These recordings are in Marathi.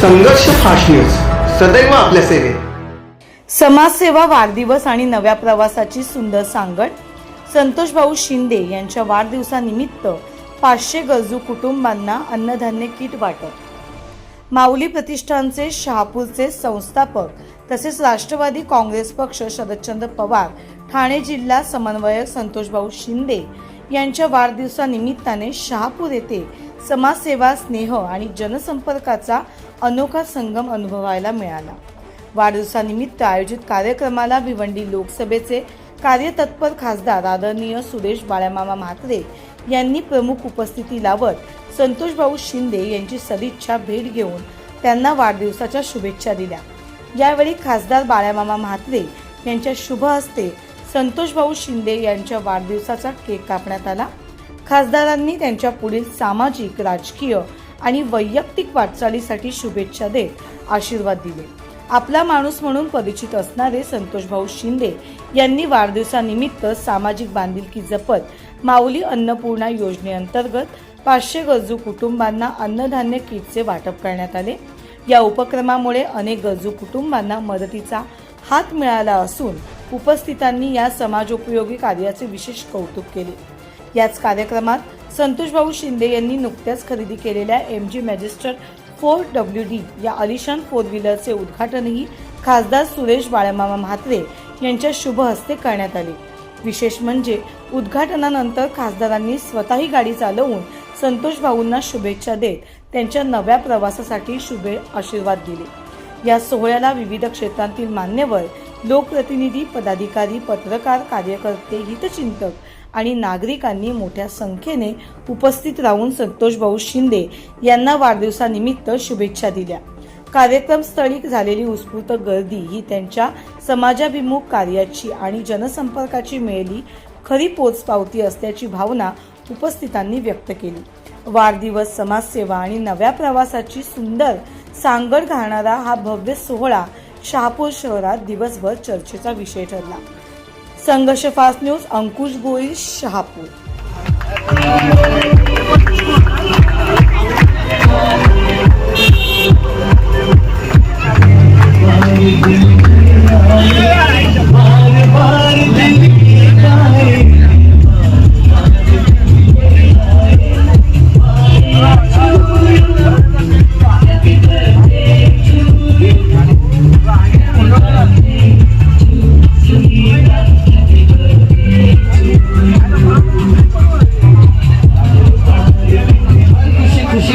संघर्ष फास्ट न्यूज सदैव आपल्या सेवेत. समाजसेवा वाढदिवस आणि नव्या प्रवासाची सुंदर सांगड. संतोषभाऊ शिंदे यांच्या वाढदिवसानिमित्त 500 गरजू कुटुंबांना अन्नधान्य किट वाटप. माऊली प्रतिष्ठानचे शहापूरचे संस्थापक तसेच राष्ट्रवादी काँग्रेस पक्ष शरदचंद्र पवार ठाणे जिल्हा समन्वयक संतोषभाऊ शिंदे यांच्या वाढदिवसानिमित्ताने शहापूर येथे समाजसेवा, स्नेह आणि जनसंपर्काचा अनोखा संगम अनुभवायला मिळाला. वाढदिवसानिमित्त आयोजित कार्यक्रमाला भिवंडी लोकसभेचे कार्यतत्पर खासदार आदरणीय सुरेश बाळामामा म्हात्रे यांनी प्रमुख उपस्थिती लावत संतोषभाऊ शिंदे यांची सदिच्छा भेट घेऊन त्यांना वाढदिवसाच्या शुभेच्छा दिल्या. यावेळी खासदार बाळामामा म्हात्रे यांच्या शुभ हस्ते संतोषभाऊ शिंदे यांच्या वाढदिवसाचा केक कापण्यात आला. खासदारांनी त्यांच्या पुढील सामाजिक, राजकीय आणि वैयक्तिक वाटचालीसाठी शुभेच्छा देत आशीर्वाद दिले. आपला माणूस म्हणून परिचित असणारे संतोषभाऊ शिंदे यांनी वाढदिवसानिमित्त सामाजिक बांधिलकी जपत माऊली अन्नपूर्णा योजनेअंतर्गत 500 गरजू कुटुंबांना अन्नधान्य किटचे वाटप करण्यात आले. या उपक्रमामुळे अनेक गरजू कुटुंबांना मदतीचा हात मिळाला असून उपस्थितांनी या समाजोपयोगी कार्याचे विशेष कौतुक केले. याच कार्यक्रमात संतोषभाऊ शिंदे यांनी नुकत्याच खरेदी केलेल्या MG मॅजिस्टर 4WD या अलिशान 4 व्हीलरचे उद्घाटनही खासदार सुरेश बाळामामा म्हात्रे यांच्या शुभ हस्ते करण्यात आले. विशेष म्हणजे उद्घाटनानंतर खासदारांनी स्वतःही गाडी चालवून संतोषभाऊंना शुभेच्छा देत त्यांच्या नव्या प्रवासासाठी शुभ आशीर्वाद दिले. या सोहळ्याला विविध क्षेत्रांतील मान्यवर, लोकप्रतिनिधी, पदाधिकारी, पत्रकार, कार्यकर्ते, हितचिंतक आणि नागरिकांनी मोठ्या संख्येने उपस्थित राहून संतोषभाऊ शिंदे यांना वाढदिवसानिमित्त शुभेच्छा दिल्या. कार्यक्रमस्थळी झालेली उत्स्फूर्त गर्दी ही त्यांच्या समाजाभिमुख कार्याची आणि जनसंपर्काची मिळालेली खरी पोचपावती असल्याची भावना उपस्थितांनी व्यक्त केली. वाढदिवस, समाजसेवा आणि नव्या प्रवासाची सुंदर सांगड घालणारा हा भव्य सोहळा शहापूर शहरात दिवसभर चर्चेचा विषय ठरला. संघर्ष फास्ट न्यूज, अंकुश गोईल, शहापूर.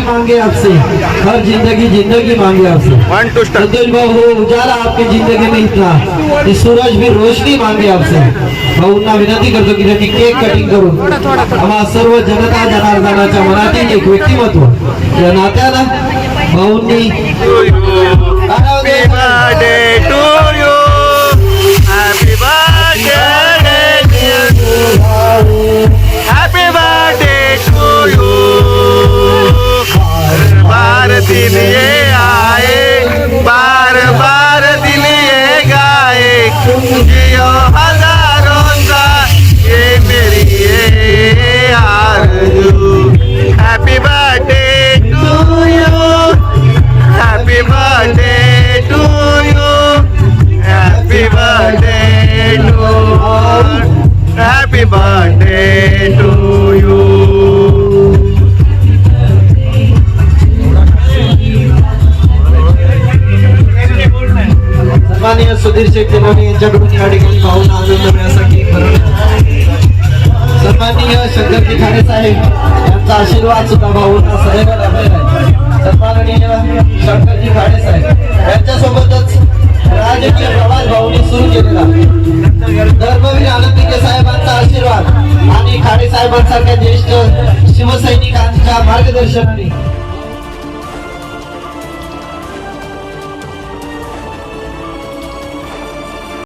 मांगे आपसे हर जिंदगी मांगे आपसे. संतोष भाऊ हो उजाला आपकी जिंदगी में इतना, ये सूरज भी रोशनी मांगे आपसे. भाऊंना विनंती करतो की त्यांनी केक कटिंग करून आम्हा सर्व जनता जनार्दनाच्या मनातील एक व्यक्तिमत्व या नात्यानं भाऊंनी दिल ये आए, बार बार दिल ये गाए, जियो हजारों साल ये मेरी ये आरज़ू. Happy birthday to you, happy birthday to you, happy birthday to, happy birthday to you. सन्माननीय सुधीर शेठ तेलवणे यांच्याकडून या ठिकाणी भावना आनंद मिळण्यासाठी सन्माननीय शंकरजी खाडे साहेब यांचा आशीर्वाद सुद्धा भाऊंना सदैव लाभलेला आहे. सन्माननीय शंकरजी खाडे साहेब यांच्यासोबतच राजकीय प्रवास भाऊंनी सुरू केलेला. धर्मवीर आनंदीके साहेबांचा आशीर्वाद आणि खाडे साहेबांसारख्या ज्येष्ठ शिवसैनिकांच्या मार्गदर्शनाने